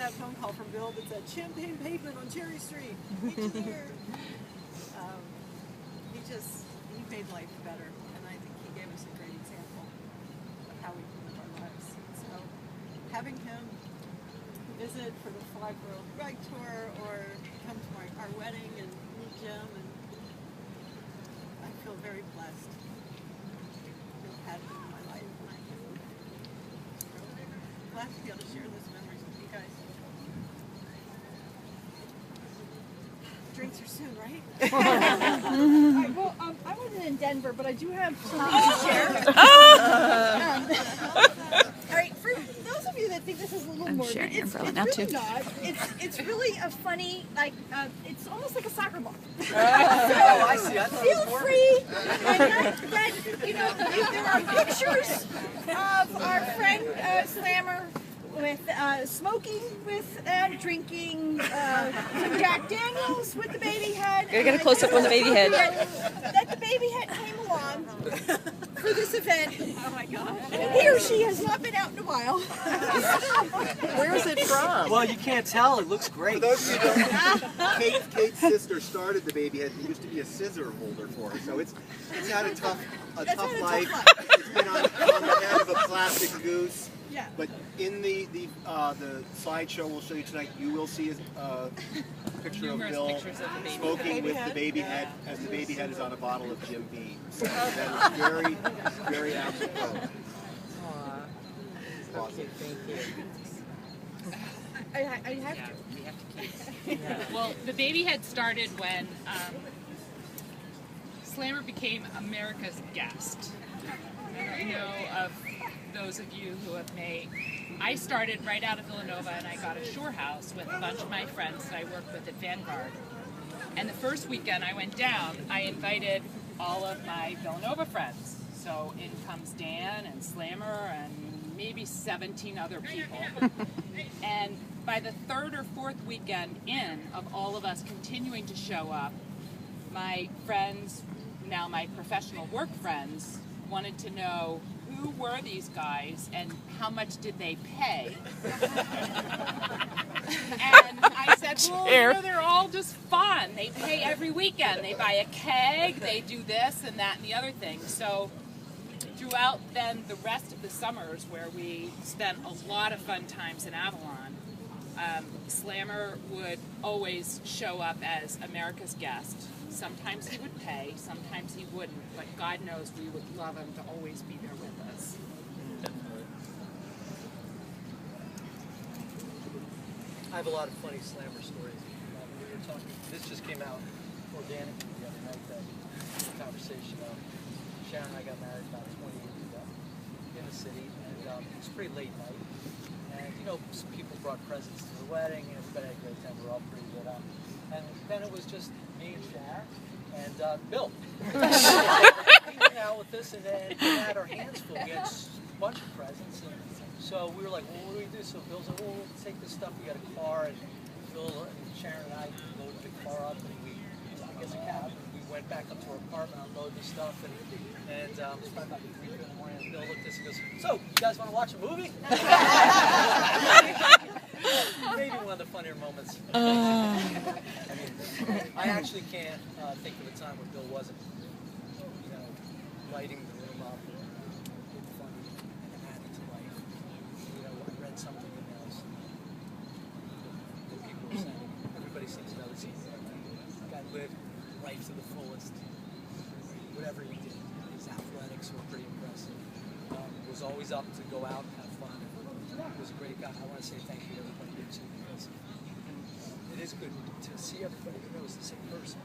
that phone call from Bill that said, "Champagne pavement on Cherry Street. Meet you there." He made life better, and I think he gave us a great example of how we can live our lives. So having him visit for the Flag World Rug Tour or come to our wedding and meet Jim, and I feel very blessed to have had him in my life. And I'm glad to be able to share those memories with you guys. Drinks are soon, right? All right, well, I wasn't in Denver, but I do have something to share. All right, for those of you that think this is a little I'm morbid, sharing your it's umbrella really now, too. not. It's really a funny, like, it's almost like a soccer ball. Oh, I see. I thought it Feel was morbid. free, and that you know, there are pictures of our friend Slammer with smoking with drinking some Jack Daniels with the baby head. Gotta get a close up on the baby head. That the baby head came along for this event. Oh my gosh. He or she has not been out in a while. Where is it from? Well, you can't tell. It looks For great. those of you who don't, Kate's sister started the baby head. It used to be a scissor holder for her, so it's had a tough life. It's been on the head of a plastic goose. Yeah. But in the slideshow we'll show you tonight, you will see a picture of Bill smoking with the baby head, as the baby head is on a bottle of Jim Beam. So that is very, very apropos. Awesome. I have to. We have to keep. Well, the baby head started when Slammer became America's guest. I don't know of those of you who have made. I started right out of Villanova, and I got a shore house with a bunch of my friends that I worked with at Vanguard. And the first weekend I went down, I invited all of my Villanova friends. So in comes Dan and Slammer and maybe 17 other people. And by the third or fourth weekend in of all of us continuing to show up, my friends, now my professional work friends, wanted to know who were these guys and how much did they pay. And I said, well, you know, they're all just fun. They pay every weekend. They buy a keg, they do this and that and the other thing. So throughout then the rest of the summers where we spent a lot of fun times in Avalon, Slammer would always show up as America's guest. Sometimes he would pay, sometimes he wouldn't, but God knows we would love him to always be there with us. I have a lot of funny Slammer stories. We were talking. This just came out organically the other night. That conversation. Sharon and I got married about 20 years ago in the city, and it was a pretty late night. And you know, some people brought presents to the wedding, and everybody had a great time. We were all pretty lit up. And then it was just me and Sharon and Bill. Hanging out with us, and then we had our hands full. We had a bunch of presents, and so we were like, well, what do we do? So Bill's like, well, we'll take this stuff. We got a car, and Bill and Sharon and I loaded the car up, and we, I guess a cab. We went back up to our apartment, unloaded the stuff, and it was probably about 3 in the morning. And Bill looked at us and goes, so, you guys want to watch a movie? Maybe one of the funnier moments. I mean, I actually can't think of a time when Bill wasn't, you know, lighting the room up with funny and adding to life. You know, I read something in else that people were saying, everybody seems to know this. The guy lived life to the fullest. Whatever he did, his athletics were pretty impressive. Was always up to go out and have fun. He was a great guy. I want to say thank you to everybody here too, because it is good to see everybody who knows the same person.